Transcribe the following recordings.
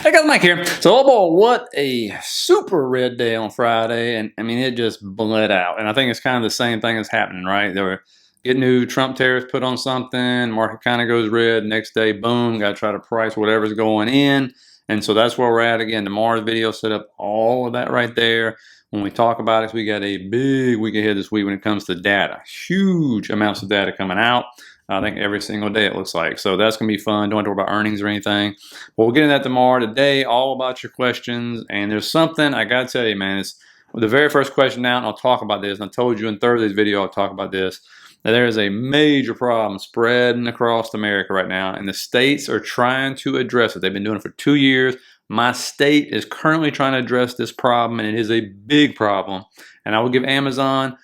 Hey guys, Mike here. So, oh boy, what a super red day on Friday, and I mean it just bled out. And I think it's kind of the same thing that's happening, right? They were getting new Trump tariffs put on something, market kind of goes red. Next day, boom, got to try to price whatever's going in, and so that's where we're at again. Tomorrow's video set up all of that right there. When we talk about it, we got a big week ahead this week when it comes to data. Huge amounts of data coming out. I think every single day it looks like. So that's going to be fun. Don't have to worry about earnings or anything. But we'll get into that tomorrow. Today, all about your questions. And there's something I got to tell you, man. It's the very first question out, and I'll talk about this. And I told you in Thursday's video I'll talk about this. That there is a major problem spreading across America right now. And the states are trying to address it. They've been doing it for 2 years. My state is currently trying to address this problem, and it is a big problem. And I will give Amazon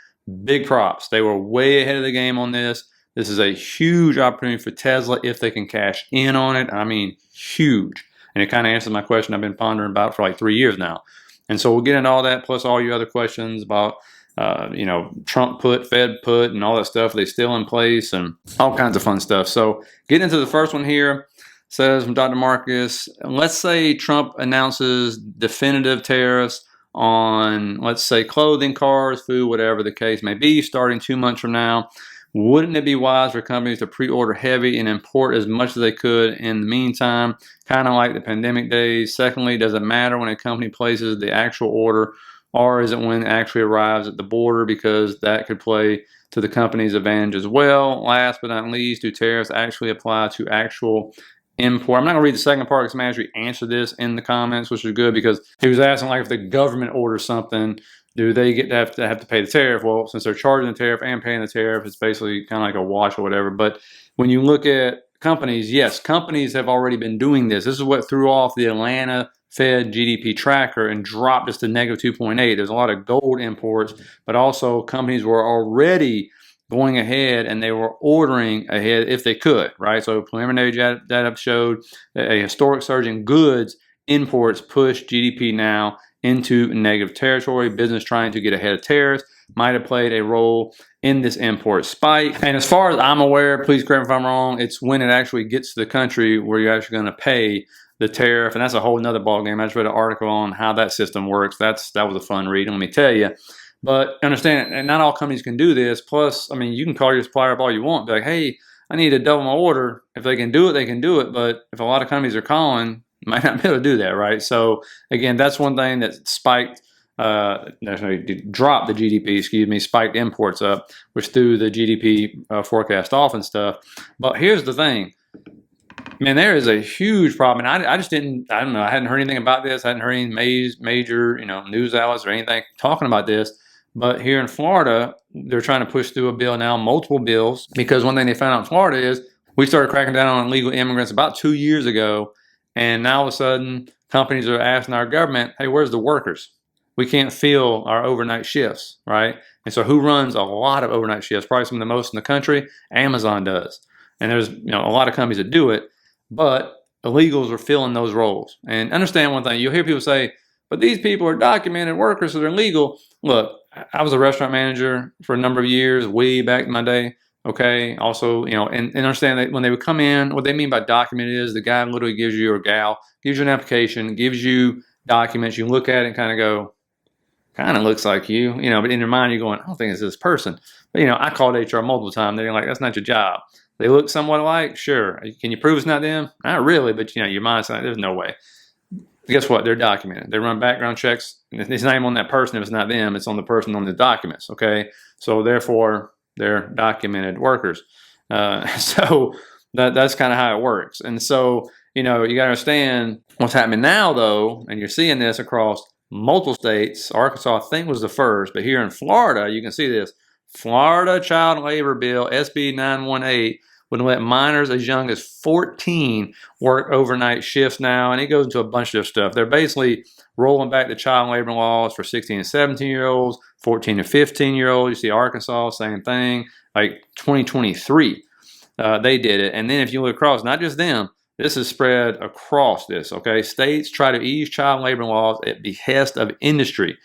big props. They were way ahead of the game on this. This is a huge opportunity for Tesla if they can cash in on it. I mean, huge. And it kind of answers my question I've been pondering about for like 3 years now. And so we'll get into all that, plus all your other questions about, Trump put, Fed put, and all that stuff. They still in place and all kinds of fun stuff. So getting into the first one here, says from Dr. Marcus, let's say Trump announces definitive tariffs on, let's say, clothing, cars, food, whatever the case may be, starting 2 months from now. Wouldn't it be wise for companies to pre-order heavy and import as much as they could in the meantime, kind of like the pandemic days? Secondly, does it matter when a company places the actual order, or is it when it actually arrives at the border, because that could play to the company's advantage as well? Last but not least, do tariffs actually apply to actual import? I'm not going to read the second part because somebody actually answered this in the comments, which is good, because he was asking, like, if the government orders something, do they get to have to pay the tariff? Well, since they're charging the tariff and paying the tariff, it's basically kind of like a wash or whatever. But when you look at companies, yes, companies have already been doing this. This is what threw off the Atlanta Fed GDP tracker and dropped us to negative 2.8. There's a lot of gold imports, but also companies were already going ahead and they were ordering ahead if they could, right? So preliminary data showed a historic surge in goods imports pushed GDP now into negative territory. Business trying to get ahead of tariffs might have played a role in this import spike. And as far as I'm aware, please correct me if I'm wrong, it's when it actually gets to the country where you're actually going to pay the tariff. And that's a whole nother ballgame. I just read an article on how that system works. That was a fun read, let me tell you. But understand, and not all companies can do this. Plus, I mean, you can call your supplier up all you want. Be like, hey, I need to double my order. If they can do it, they can do it. But if a lot of companies are calling, might not be able to do that, right? So again, that's one thing that spiked, dropped the GDP, spiked imports up, which threw the GDP forecast off and stuff. But here's the thing, man, there is a huge problem. And I just don't know, I hadn't heard anything about this. I hadn't heard any major, news outlets or anything talking about this. But here in Florida, they're trying to push through a bill now, multiple bills, because one thing they found out in Florida is we started cracking down on illegal immigrants about 2 years ago. And now all of a sudden, companies are asking our government, hey, where's the workers? We can't fill our overnight shifts, right? And so who runs a lot of overnight shifts? Probably some of the most in the country. Amazon does. And there's a lot of companies that do it, but illegals are filling those roles. And understand one thing, you'll hear people say, but these people are documented workers, so they're legal. Look, I was a restaurant manager for a number of years, way back in my day. Okay. Also, and understand that when they would come in, what they mean by documented is the guy literally gives you, or gal, gives you an application, gives you documents. You look at it and kind of go, kind of looks like you, but in your mind, you're going, I don't think it's this person. But, I called HR multiple times. They're like, that's not your job. They look somewhat alike. Sure. Can you prove it's not them? Not really, but, your mind's like, there's no way. Guess what? They're documented. They run background checks. It's not even on that person if it's not them. It's on the person on the documents. Okay. So therefore, they're documented workers. So that's kind of how it works. And so, you got to understand what's happening now, though, and you're seeing this across multiple states. Arkansas, I think, was the first, but here in Florida, you can see this. Florida Child Labor Bill, SB 918, would let minors as young as 14 work overnight shifts now, and it goes into a bunch of stuff. They're basically rolling back the child labor laws for 16 and 17-year-olds, 14 to 15-year-olds. You see Arkansas, same thing, like 2023, they did it. And then if you look across, not just them, this is spread across this, okay? States try to ease child labor laws at behest of industry.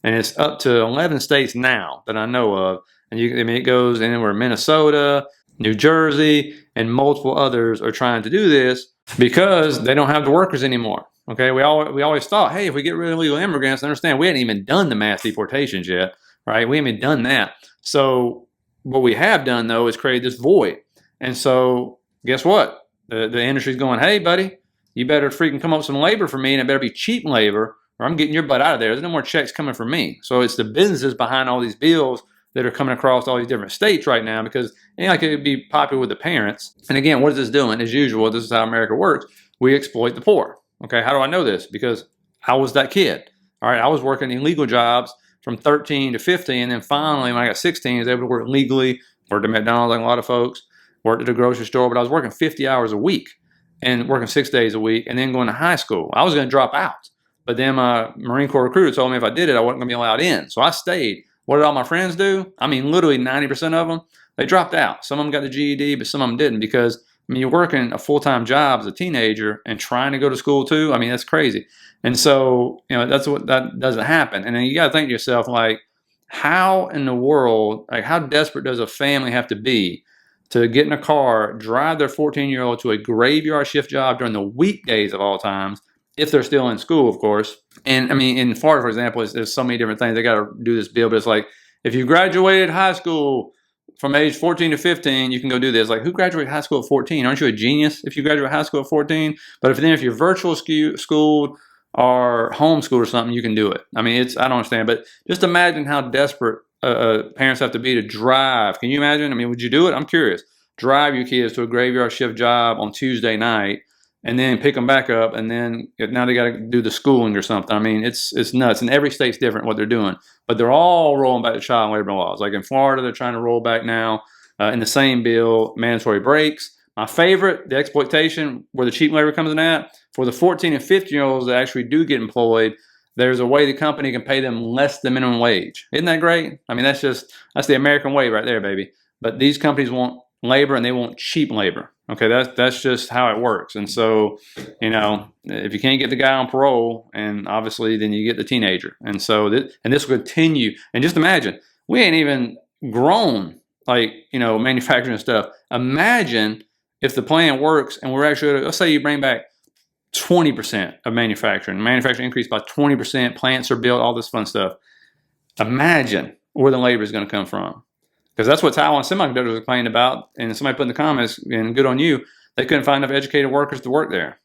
And it's up to 11 states now that I know of. And it goes anywhere, Minnesota, New Jersey, and multiple others are trying to do this because they don't have the workers anymore. Okay, we always thought, hey, if we get rid of illegal immigrants, understand we hadn't even done the mass deportations yet, right? We haven't even done that. So what we have done though is create this void. And so guess what? The industry's going, hey, buddy, you better freaking come up with some labor for me, and it better be cheap labor, or I'm getting your butt out of there. There's no more checks coming from me. So it's the businesses behind all these bills that are coming across all these different states right now, because like it would be popular with the parents. And again, what is this doing? As usual, this is how America works. We exploit the poor. Okay, how do I know this? Because I was that kid. All right, I was working illegal jobs from 13 to 15, and then finally, when I got 16, I was able to work legally. Worked at McDonald's like a lot of folks. Worked at a grocery store, but I was working 50 hours a week and working 6 days a week, and then going to high school. I was going to drop out, but then my Marine Corps recruiter told me if I did it, I wasn't going to be allowed in. So I stayed. What did all my friends do? I mean, literally 90% of them, they dropped out. Some of them got the GED, but some of them didn't, because I mean, you're working a full-time job as a teenager and trying to go to school too. I mean, that's crazy. And so, that doesn't happen. And then you got to think to yourself, like, how in the world, like, how desperate does a family have to be to get in a car, drive their 14-year-old to a graveyard shift job during the weekdays of all times, if they're still in school, of course. And I mean, in Florida, for example, there's so many different things. They got to do this bill, but it's like, if you graduated high school from age 14 to 15, you can go do this. Like, who graduated high school at 14? Aren't you a genius if you graduate high school at 14? But if you're virtual schooled or homeschooled or something, you can do it. I mean, I don't understand. But just imagine how desperate parents have to be to drive. Can you imagine? I mean, would you do it? I'm curious. Drive your kids to a graveyard shift job on Tuesday night, and then pick them back up, and then now they got to do the schooling or something. I mean, it's nuts. And every state's different what they're doing, but they're all rolling back to child labor laws. Like in Florida, they're trying to roll back now in the same bill, mandatory breaks. My favorite, the exploitation, where the cheap labor comes in at, for the 14 and 15-year-olds that actually do get employed, there's a way the company can pay them less than minimum wage. Isn't that great? I mean, that's the American way right there, baby. But these companies want labor, and they want cheap labor. Okay, that's just how it works. And so, if you can't get the guy on parole, and obviously then you get the teenager. And so, this will continue. And just imagine, we ain't even grown, like, manufacturing stuff. Imagine if the plan works and we're actually, let's say you bring back 20% of manufacturing increased by 20%, plants are built, all this fun stuff. Imagine where the labor is going to come from. Because that's what Taiwan Semiconductors was complaining about, and somebody put in the comments, and good on you, they couldn't find enough educated workers to work there.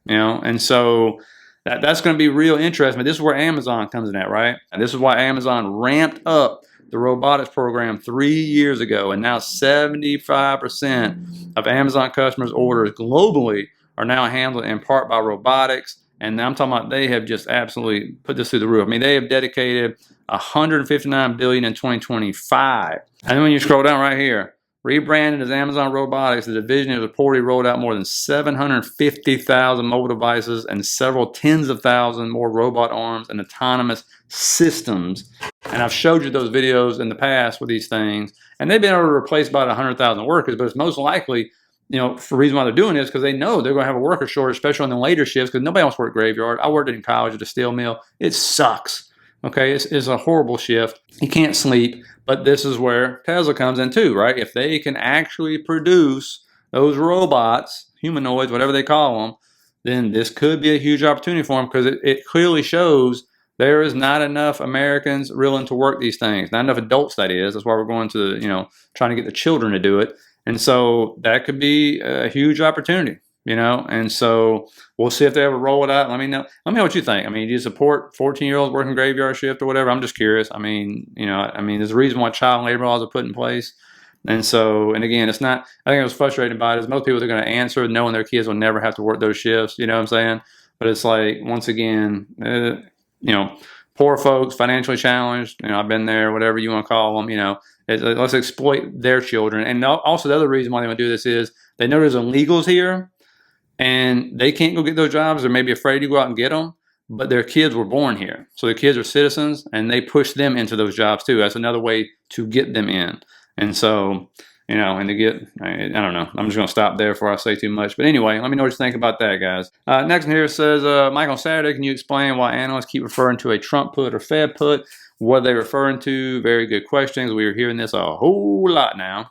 And so that's going to be real interesting. But this is where Amazon comes in at, right? And this is why Amazon ramped up the robotics program 3 years ago, and now 75% of Amazon customers' orders globally are now handled in part by robotics. And I'm talking about, they have just absolutely put this through the roof. I mean, they have dedicated $159 billion in 2025. And then when you scroll down right here, rebranded as Amazon Robotics, the division has reportedly rolled out more than 750,000 mobile devices and several tens of thousands more robot arms and autonomous systems. And I've showed you those videos in the past with these things, and they've been able to replace about 100,000 workers, but it's most likely, for the reason why they're doing this, because they know they're going to have a worker shortage, especially on the later shifts, because nobody wants to work graveyard. I worked in college at a steel mill. It sucks. Okay, it's a horrible shift. You can't sleep, but this is where Tesla comes in too, right? If they can actually produce those robots, humanoids, whatever they call them, then this could be a huge opportunity for them, because it clearly shows there is not enough Americans willing to work these things. Not enough adults, that is. That's why we're going to, trying to get the children to do it. And so that could be a huge opportunity. And so we'll see if they ever roll it out. Let me know what you think. I mean, do you support 14-year-olds working graveyard shift or whatever? I'm just curious. I mean, there's a reason why child labor laws are put in place. And so, and again, it's not, I think I was frustrated by it, is most people are going to answer knowing their kids will never have to work those shifts. You know what I'm saying? But it's like, once again, poor folks, financially challenged, I've been there, whatever you want to call them, let's exploit their children. And also the other reason why they want to do this is they know there's illegals here, and they can't go get those jobs. They're maybe afraid to go out and get them, but their kids were born here. So their kids are citizens, and they push them into those jobs too. That's another way to get them in. And so, and to get, I don't know. I'm just going to stop there before I say too much. But anyway, let me know what you think about that, guys. Next one here says, Mike, on Saturday, can you explain why analysts keep referring to a Trump put or Fed put? What are they referring to? Very good questions. We are hearing this a whole lot now.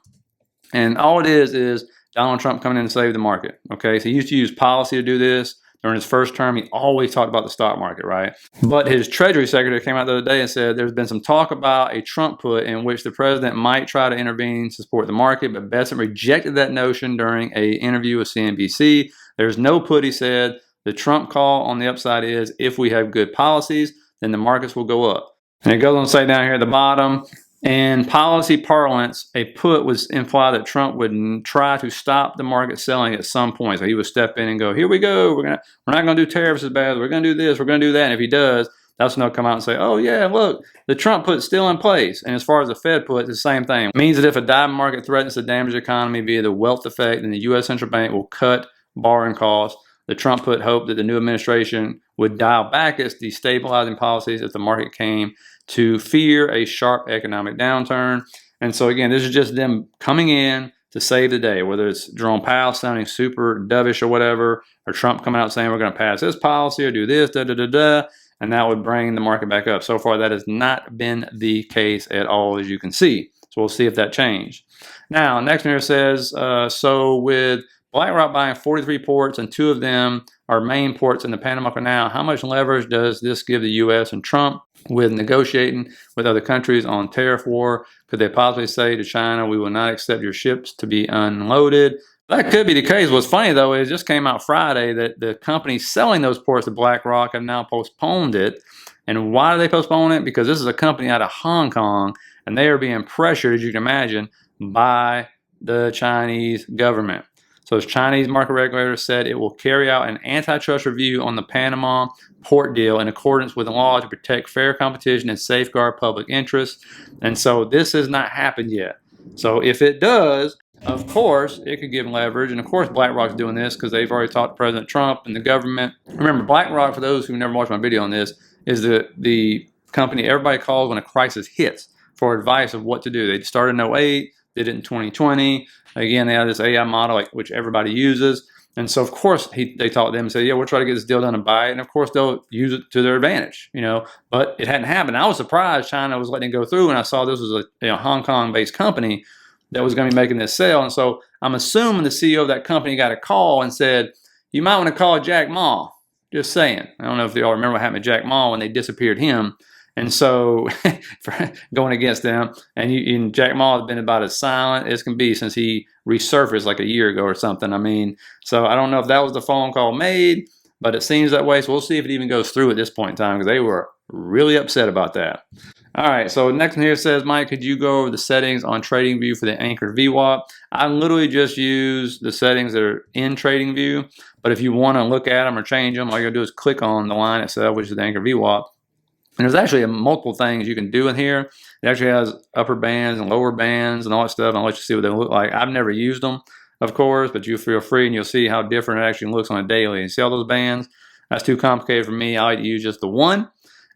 And all it is Donald Trump coming in to save the market. Okay, so he used to use policy to do this. During his first term, he always talked about the stock market, right? But his Treasury Secretary came out the other day and said there's been some talk about a Trump put in which the president might try to intervene to support the market, but Bessent rejected that notion during an interview with CNBC. There's no put, he said. The Trump call on the upside is if we have good policies, then the markets will go up. And it goes on to say down here at the bottom, in policy parlance, a put was implied that Trump would try to stop the market selling at some point. So he would step in and go, here we go, we're not going to do tariffs as bad, we're going to do this, we're going to do that. And if he does, that's when they'll come out and say, oh yeah, look, the Trump put's still in place. And as far as the Fed put, it's the same thing. It means that if a diamond market threatens to damage the economy via the wealth effect, then the U.S. Central Bank will cut borrowing costs. The Trump put hoped that the new administration would dial back its destabilizing policies if the market came to fear a sharp economic downturn. And so again, this is just them coming in to save the day, whether it's Jerome Powell sounding super dovish or whatever, or Trump coming out saying we're going to pass this policy or do this, and that would bring the market back up. So far, that has not been the case at all, as you can see. So we'll see if that changed. Now, next one here says, so with BlackRock buying 43 ports and 2 of them are main ports in the Panama Canal, how much leverage does this give the U.S. and Trump with negotiating with other countries on tariff war? Could they possibly say to China, we will not accept your ships to be unloaded? That could be the case. What's funny, though, is it just came out Friday that the companies selling those ports to BlackRock have now postponed it. And why do they postpone it? Because this is a company out of Hong Kong, and they are being pressured, as you can imagine, by the Chinese government. So the Chinese market regulator said it will carry out an antitrust review on the Panama port deal in accordance with the law to protect fair competition and safeguard public interest. And so this has not happened yet. So if it does, of course, it could give leverage. And of course, BlackRock's doing this because they've already talked to President Trump and the government. Remember, BlackRock, for those who never watched my video on this, is the company everybody calls when a crisis hits for advice of what to do. They started in 2008, did it in 2020. Again, they have this AI model which everybody uses. And so, of course, they talked to them and said, yeah, we'll try to get this deal done and buy it. And, of course, they'll use it to their advantage, But it hadn't happened. I was surprised China was letting it go through, and I saw this was a Hong Kong-based company that was going to be making this sale. And so I'm assuming the CEO of that company got a call and said, you might want to call Jack Ma. Just saying. I don't know if they all remember what happened to Jack Ma when they disappeared him. And so going against them, and Jack Ma has been about as silent as can be since he resurfaced like a year ago or something. I mean, so I don't know if that was the phone call made, but it seems that way. So we'll see if it even goes through at this point in time because they were really upset about that. All right, so next one here says, Mike, could you go over the settings on TradingView for the anchored VWAP? I literally just use the settings that are in TradingView, but if you want to look at them or change them, all you got to do is click on the line itself, which is the anchored VWAP. And there's actually multiple things you can do in here. It actually has upper bands and lower bands and all that stuff. I'll let you see what they look like. I've never used them, of course, but you feel free and you'll see how different it actually looks on a daily. You see all those bands? That's too complicated for me. I like to use just the one.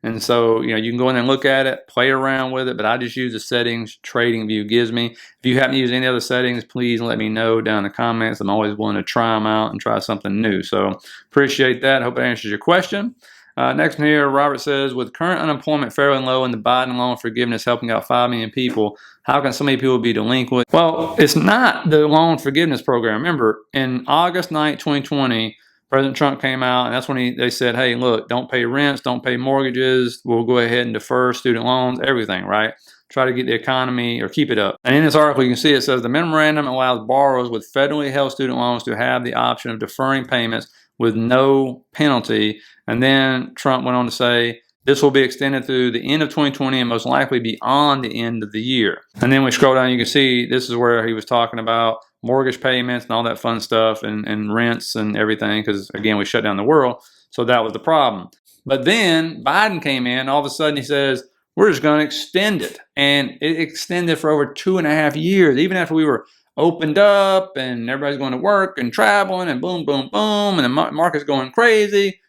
And so, you can go in and look at it, play around with it, but I just use the settings TradingView gives me. If you happen to use any other settings, please let me know down in the comments. I'm always willing to try them out and try something new. So appreciate that. Hope it answers your question. Next one here, Robert says, with current unemployment fairly low and the Biden loan forgiveness helping out 5 million people, how can so many people be delinquent? Well, it's not the loan forgiveness program. Remember, in August 9, 2020, President Trump came out, and that's when they said, hey, look, don't pay rents, don't pay mortgages. We'll go ahead and defer student loans, everything, right? Try to get the economy or keep it up. And in this article, you can see it says the memorandum allows borrowers with federally held student loans to have the option of deferring payments with no penalty. And then Trump went on to say, this will be extended through the end of 2020 and most likely beyond the end of the year. And then we scroll down, you can see this is where he was talking about mortgage payments and all that fun stuff and rents and everything because, again, we shut down the world. So that was the problem. But then Biden came in, all of a sudden he says, we're just going to extend it. And it extended for over 2.5 years, even after we were opened up and everybody's going to work and traveling and boom, boom, boom, and the market's going crazy.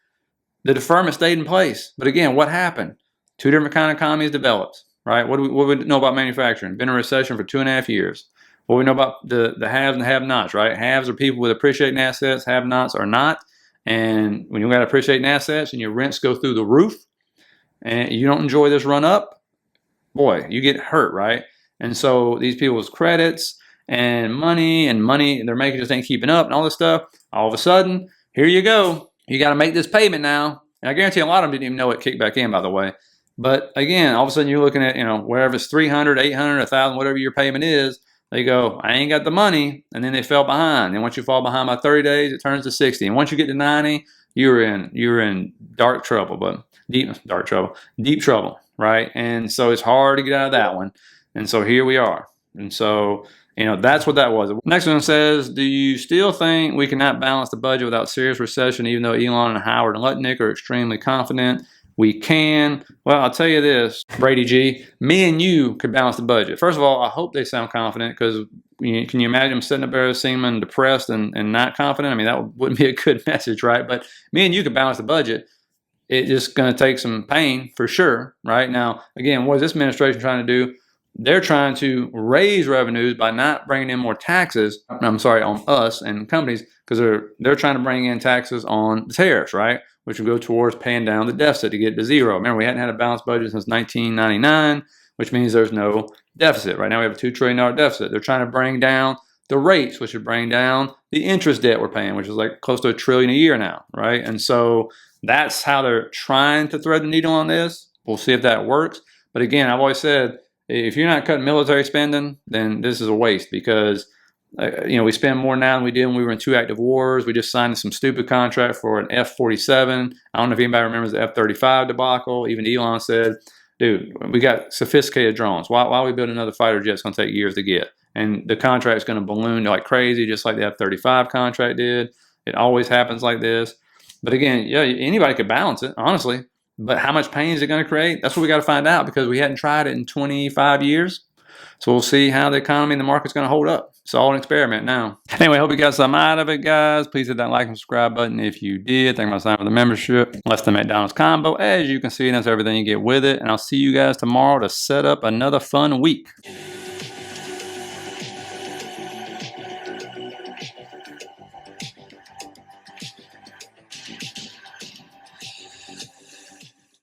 The deferment stayed in place. But again, what happened? 2 different kind of economies developed, right? What do we know about manufacturing? Been in a recession for 2.5 years. What do we know about the haves and have-nots, right? Haves are people with appreciating assets. Have-nots are not. And when you've got appreciating assets and your rents go through the roof and you don't enjoy this run up, boy, you get hurt, right? And so these people's credits and money, they're making just ain't keeping up and all this stuff. All of a sudden, here you go. you got to make this payment now. And I guarantee a lot of them didn't even know it kicked back in, by the way. But again, all of a sudden you're looking at, wherever it's 300, 800, 1,000, whatever your payment is, they go, I ain't got the money. And then they fell behind. And once you fall behind by 30 days, it turns to 60. And once you get to 90, you're in dark trouble, but deep trouble, right? And so it's hard to get out of that one. And so here we are. And so, that's what that was. Next one says, do you still think we cannot balance the budget without serious recession, even though Elon and Howard and Lutnick are extremely confident we can? Well, I'll tell you this, Brady G, me and you could balance the budget. First of all, I hope they sound confident, because can you imagine them sitting up there seeming depressed and not confident? I mean, that wouldn't be a good message, right? But me and you could balance the budget. It's just going to take some pain for sure, right? Now, again, what is this administration trying to do? They're trying to raise revenues by not bringing in more taxes. On us and companies, because they're trying to bring in taxes on the tariffs, right? Which will go towards paying down the deficit to get to zero. Remember, we hadn't had a balanced budget since 1999, which means there's no deficit. Right now, we have a $2 trillion deficit. They're trying to bring down the rates, which would bring down the interest debt we're paying, which is like close to $1 trillion a year now, right? And so that's how they're trying to thread the needle on this. We'll see if that works. But again, I've always said, if you're not cutting military spending, then this is a waste, because we spend more now than we did when we were in 2 active wars. We just signed some stupid contract for an F-47. I don't know if anybody remembers the F-35 debacle. Even Elon said, dude, we got sophisticated drones. Why we build another fighter jet? It's going to take years to get. And the contract's going to balloon like crazy, just like the F-35 contract did. It always happens like this. But again, yeah, anybody could balance it, honestly. But how much pain is it going to create? That's what we got to find out, because we hadn't tried it in 25 years. So we'll see how the economy and the market's going to hold up. It's all an experiment now. Anyway, hope you got some out of it, guys. Please hit that like and subscribe button if you did. Thank you for signing for the membership. Less than McDonald's combo. As you can see, that's everything you get with it. And I'll see you guys tomorrow to set up another fun week.